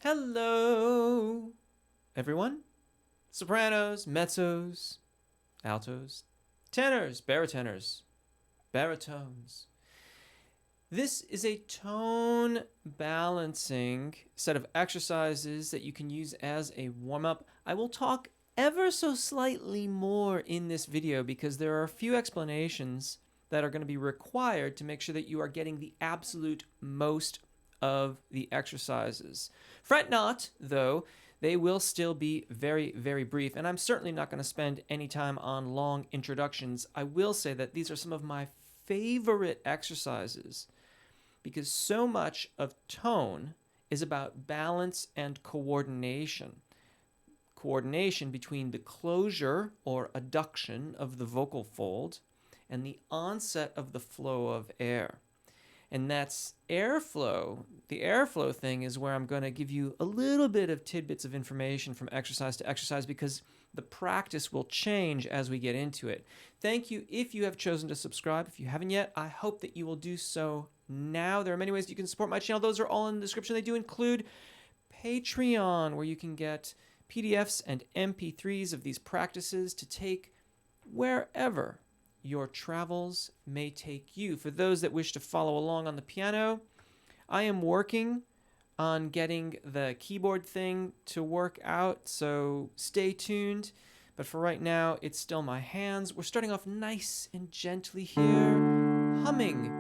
Hello, everyone. Sopranos, mezzos, altos, tenors, baritones. This is a tone balancing set of exercises that you can use as a warm-up. I will talk ever so slightly more in this video because there are a few explanations that are going to be required to make sure that you are getting the absolute most of the exercises. Fret not, though, they will still be very, very brief, and I'm certainly not going to spend any time on long introductions. I will say that these are some of my favorite exercises because so much of tone is about balance and coordination. Coordination between the closure or adduction of the vocal fold and the onset of the flow of air. And that's airflow. The airflow thing is where I'm going to give you a little bit of tidbits of information from exercise to exercise because the practice will change as we get into it. Thank you if you have chosen to subscribe. If you haven't yet, I hope that you will do so now. There are many ways you can support my channel. Those are all in the description. They do include Patreon, where you can get PDFs and MP3s of these practices to take wherever your travels may take you. For those that wish to follow along on the piano, I am working on getting the keyboard thing to work out, so stay tuned. But for right now, it's still my hands. We're starting off nice and gently here, humming.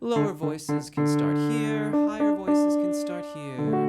Lower voices can start here, higher voices can start here.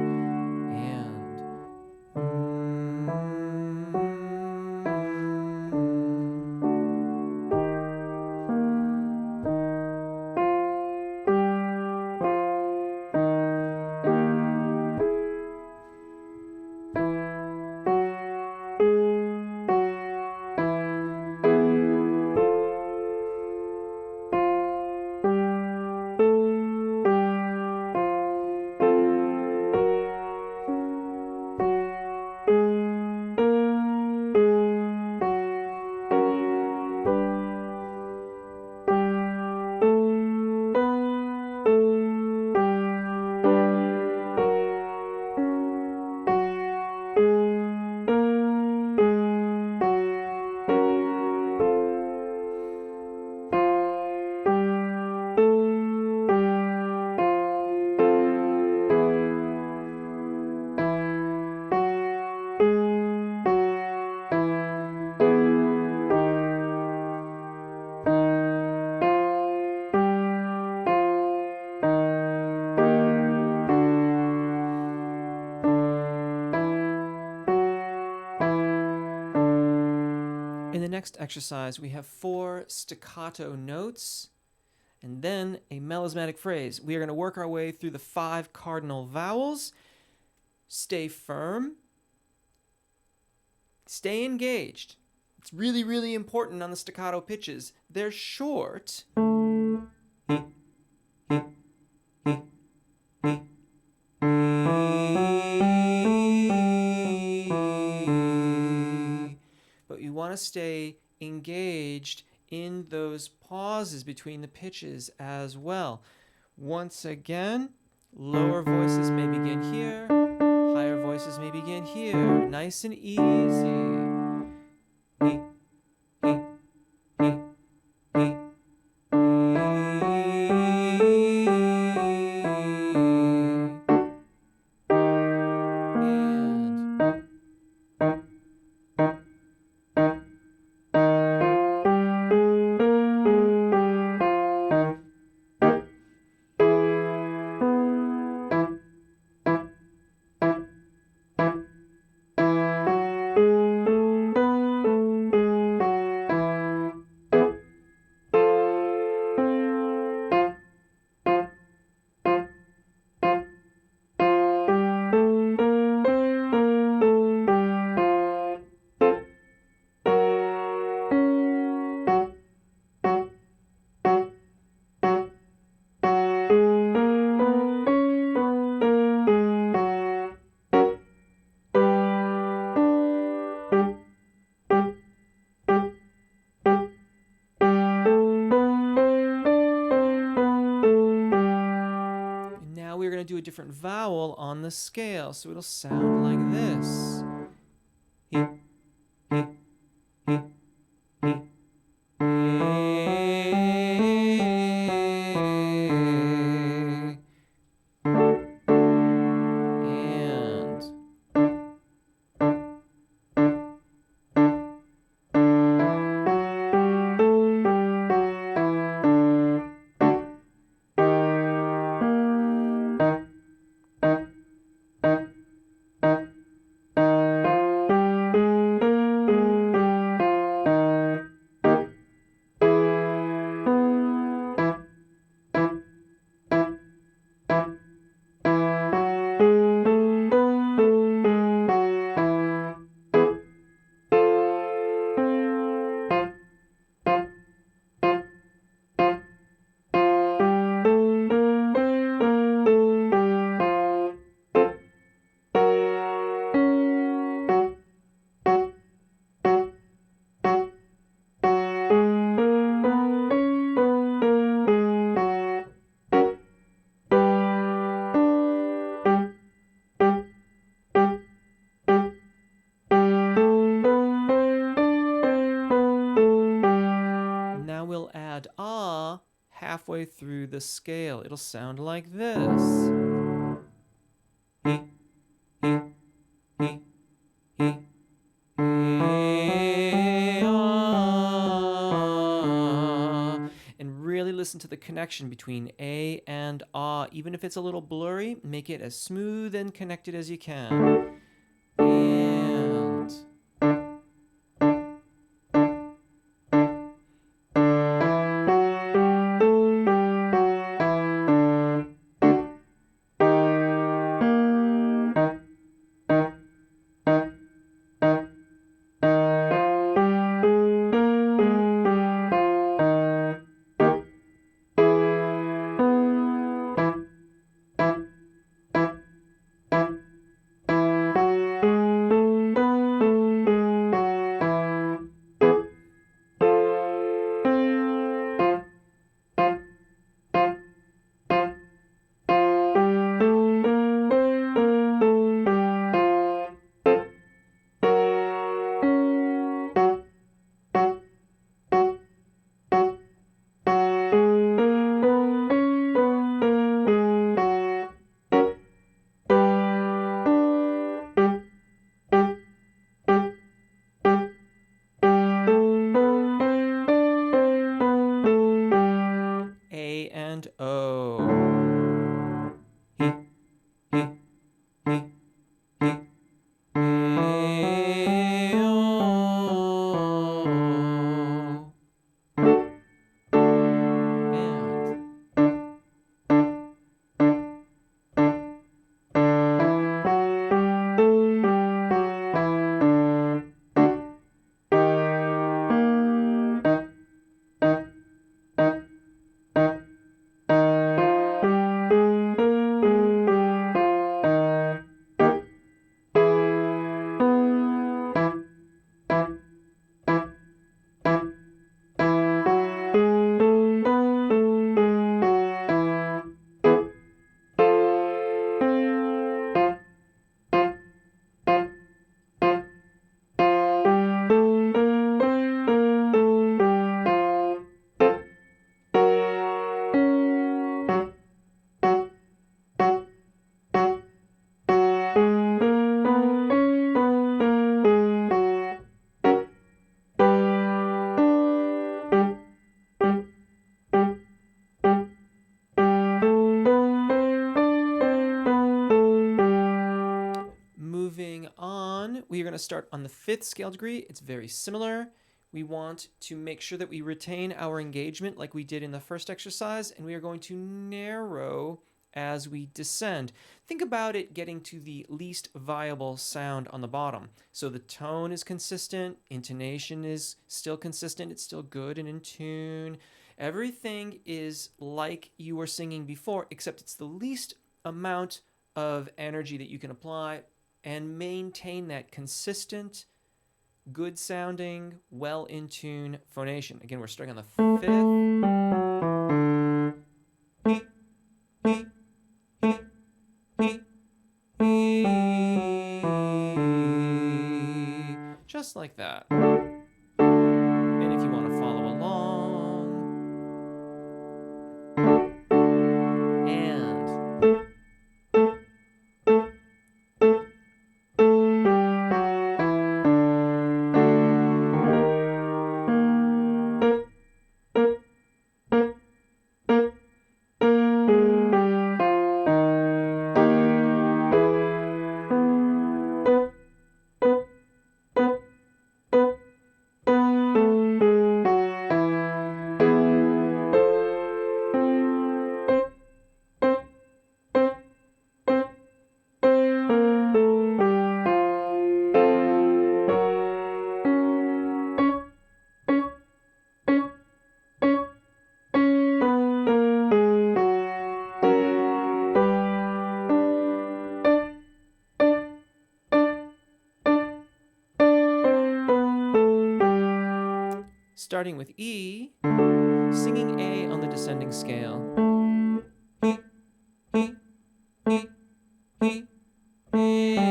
In the next exercise, we have 4 staccato notes and then a melismatic phrase. We are going to work our way through the 5 cardinal vowels. Stay firm. Stay engaged. It's really, really important on the staccato pitches. They're short. But you want to stay engaged in those pauses between the pitches as well. Once again, lower voices may begin here, higher voices may begin here. Nice and easy. going to do a different vowel on the scale. So it'll sound like this. He, he, he, he. Now we'll add ah halfway through the scale. It'll sound like this. He, he, he, he, ah. And really listen to the connection between a and ah. Even if it's a little blurry, make it as smooth and connected as you can. And A and O. He, he, he, he. A, O. Moving on, we are going to start on the 5th scale degree. It's very similar. We want to make sure that we retain our engagement like we did in the first exercise, and we are going to narrow as we descend. Think about it getting to the least viable sound on the bottom. So the tone is consistent, intonation is still consistent, it's still good and in tune. Everything is like you were singing before, except it's the least amount of energy that you can apply and maintain that consistent, good sounding, well in tune phonation. Again, we're starting on the 5th. He, he, he, like that. And if you want to follow along, and starting with E, singing A on the descending scale. He, he, he, he, he.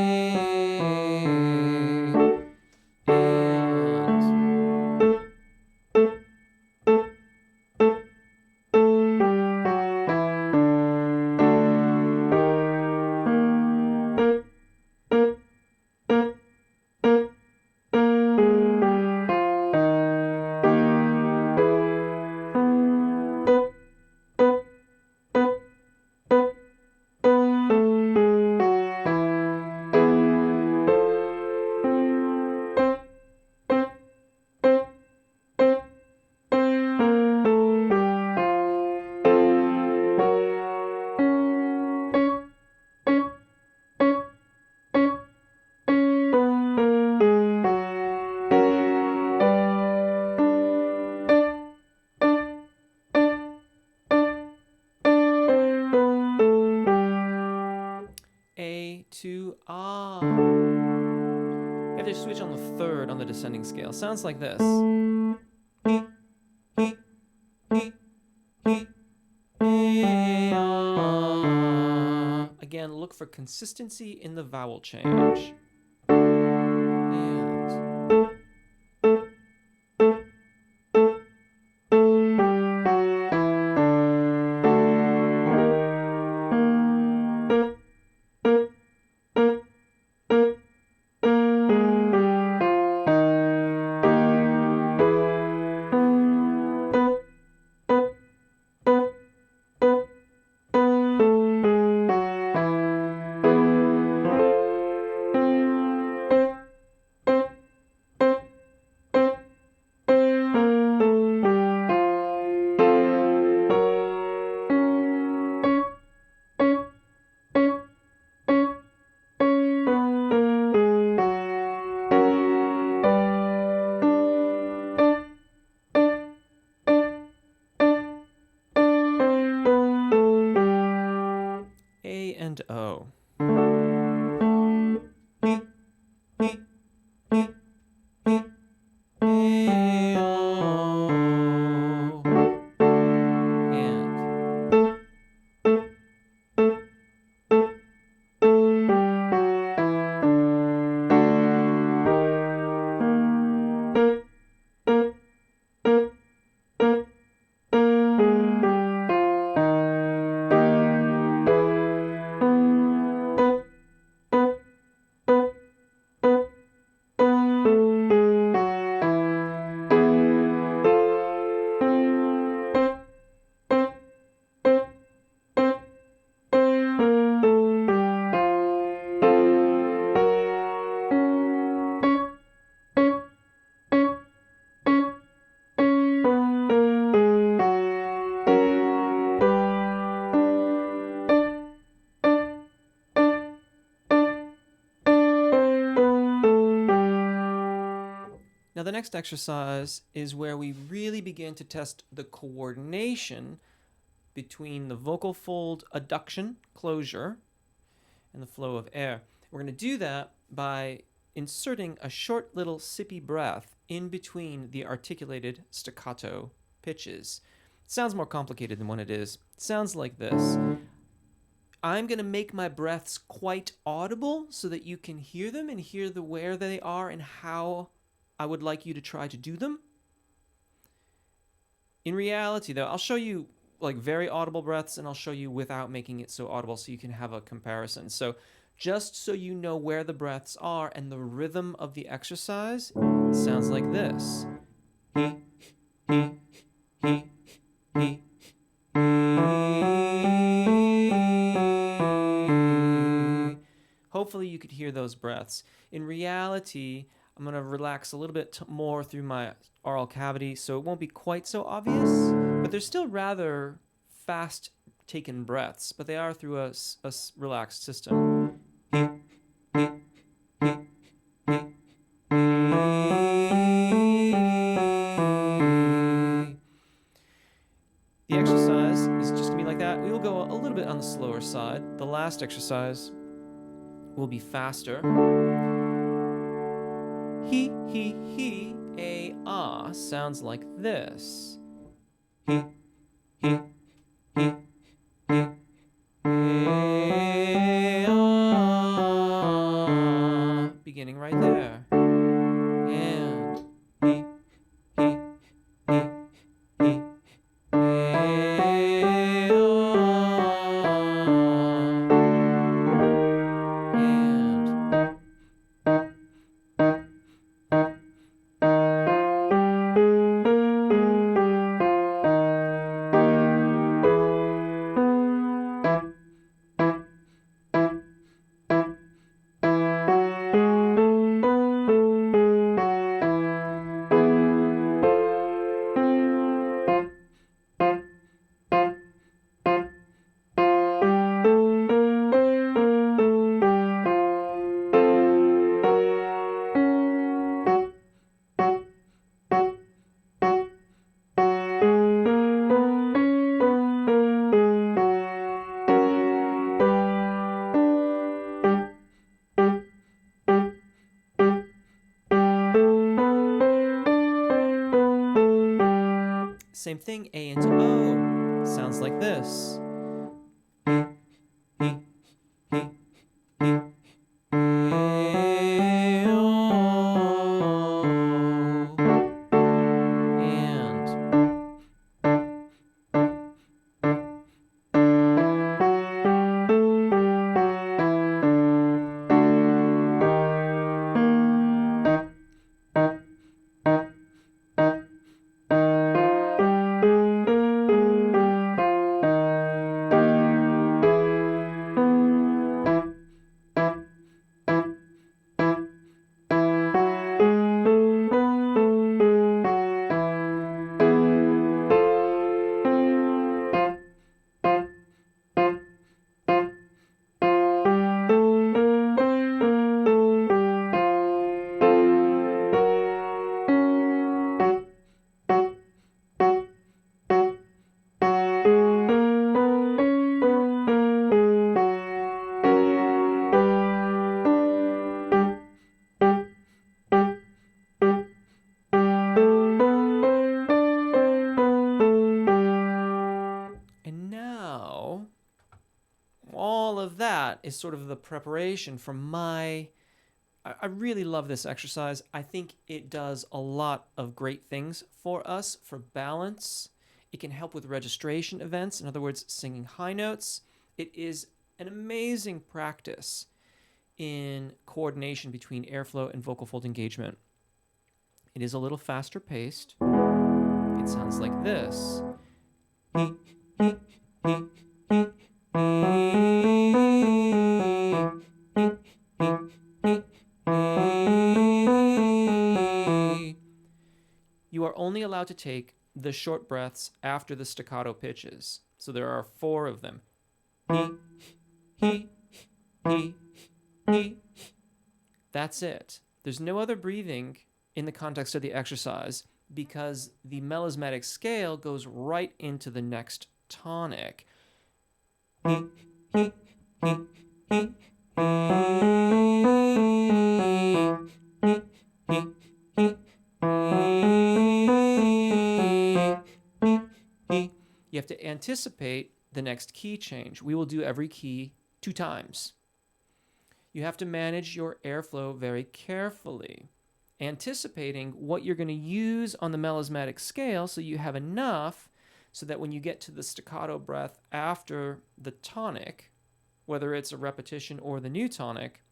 A to ah. You have to switch on the third on the descending scale. Sounds like this. He, he, he, he, he, ah. Again, look for consistency in the vowel change. A and O. Now, the next exercise is where we really begin to test the coordination between the vocal fold adduction, closure, and the flow of air. We're going to do that by inserting a short little sippy breath in between the articulated staccato pitches. It sounds more complicated than what it is. It sounds like this. I'm going to make my breaths quite audible so that you can hear them and hear where they are and how I would like you to try to do them. In reality, though, I'll show you like very audible breaths, and I'll show you without making it so audible so you can have a comparison. So just so you know where the breaths are and the rhythm of the exercise, sounds like this. He, he, he, he. Hopefully you could hear those breaths. In reality, I'm going to relax a little bit more through my oral cavity, so it won't be quite so obvious, but they're still rather fast taken breaths, but they are through a relaxed system. The exercise is just going to be like that. We will go a little bit on the slower side. The last exercise will be faster. He, a, ah sounds like this. He, he, he, a, ah. Beginning right there. And he, a, Same thing, A into O sounds like this. All of that is sort of the preparation for I really love this exercise. I think it does a lot of great things for us for balance. It can help with registration events, in other words, singing high notes. It is an amazing practice in coordination between airflow and vocal fold engagement. It is a little faster paced. It sounds like this. He, he, he, he. You are only allowed to take the short breaths after the staccato pitches. So there are 4 of them. He. That's it. There's no other breathing in the context of the exercise because the melismatic scale goes right into the next tonic. You have to anticipate the next key change. We will do every key 2 times. You have to manage your airflow very carefully. anticipating what you're going to use on the melismatic scale so you have enough so that when you get to the staccato breath after the tonic, whether it's a repetition or the new tonic,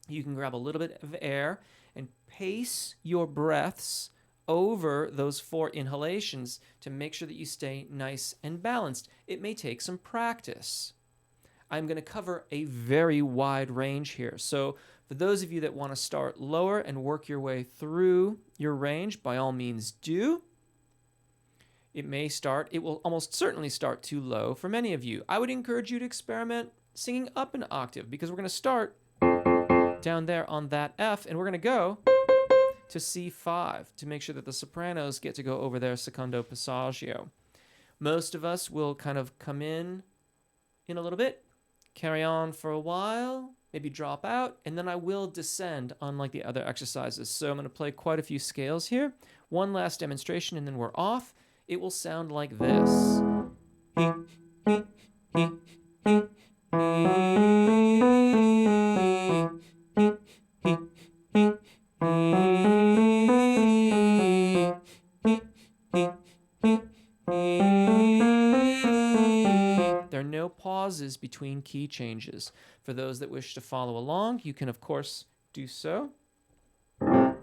you can grab a little bit of air and pace your breaths over those 4 inhalations to make sure that you stay nice and balanced. It may take some practice. I'm going to cover a very wide range here. So for those of you that want to start lower and work your way through your range, by all means do. It will almost certainly start too low for many of you. I would encourage you to experiment singing up an octave, because we're going to start down there on that F, and we're going to go to C5 to make sure that the sopranos get to go over their secondo passaggio. Most of us will kind of come in a little bit, carry on for a while, maybe drop out, and then I will descend unlike the other exercises. So I'm going to play quite a few scales here. One last demonstration, and then we're off. It will sound like this. There are no pauses between key changes. For those that wish to follow along, you can, of course, do so. And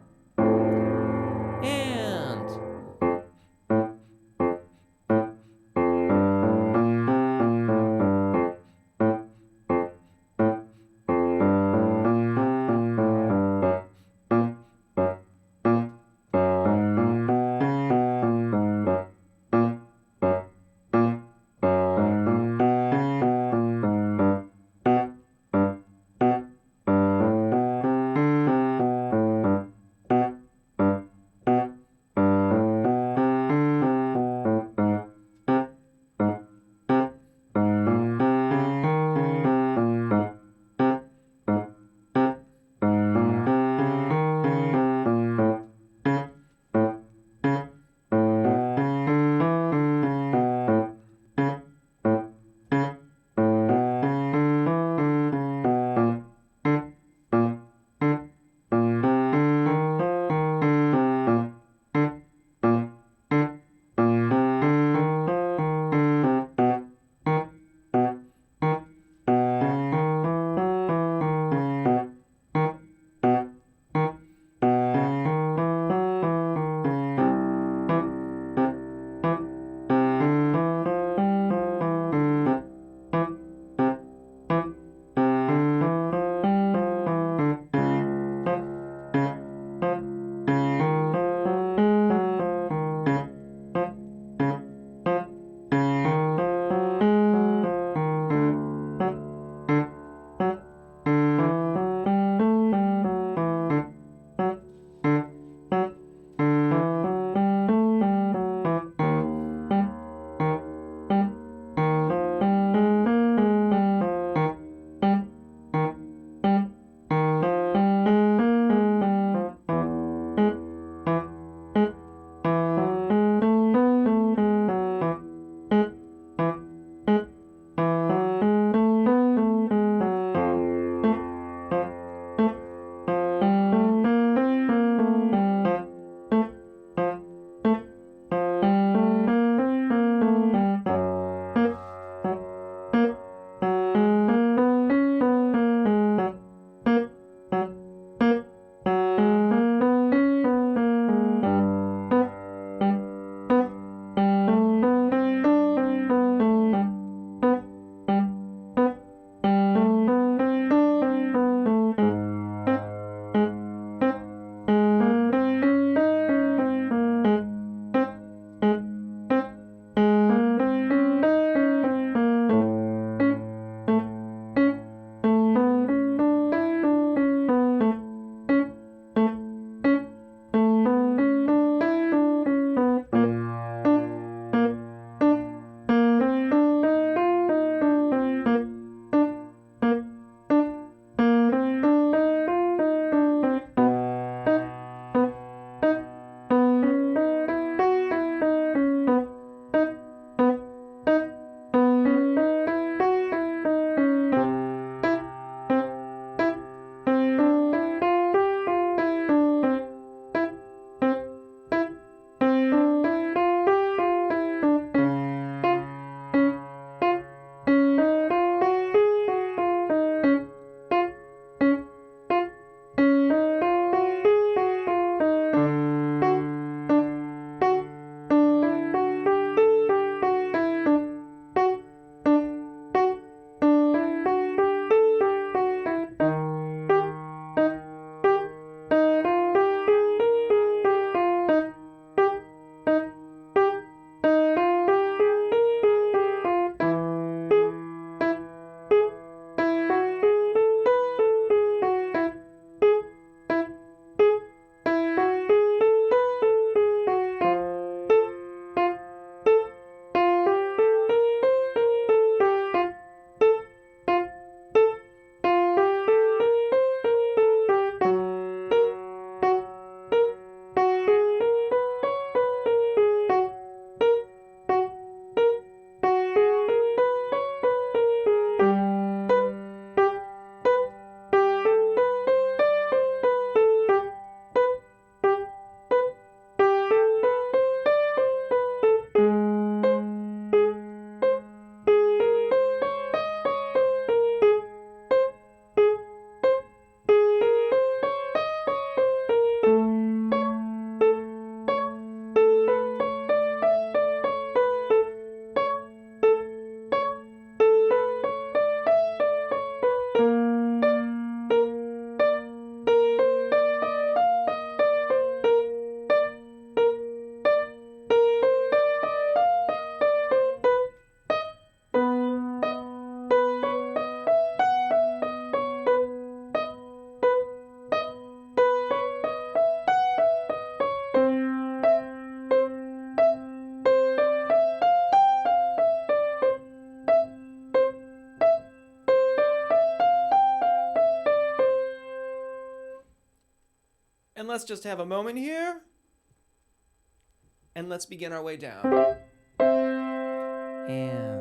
let's just have a moment here. And let's begin our way down. And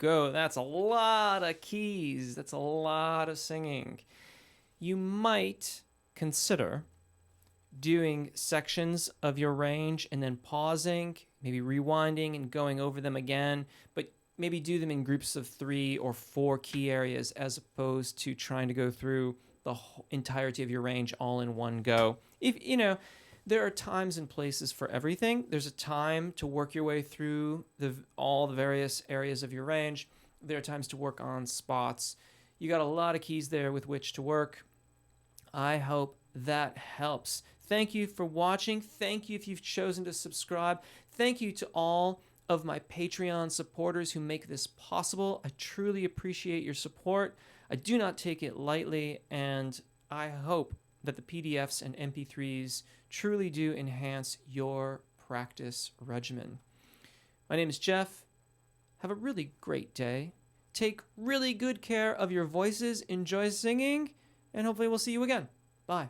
go. That's a lot of keys. That's a lot of singing. You might consider doing sections of your range and then pausing, maybe rewinding and going over them again, but maybe do them in groups of 3 or 4 key areas as opposed to trying to go through the entirety of your range all in one go. If there are times and places for everything. There's a time to work your way through all the various areas of your range. There are times to work on spots. You got a lot of keys there with which to work. I hope that helps. Thank you for watching. Thank you if you've chosen to subscribe. Thank you to all of my Patreon supporters who make this possible. I truly appreciate your support. I do not take it lightly, and I hope that the PDFs and MP3s truly do enhance your practice regimen. My name is Jeff. Have a really great day. Take really good care of your voices. Enjoy singing, and hopefully we'll see you again. Bye.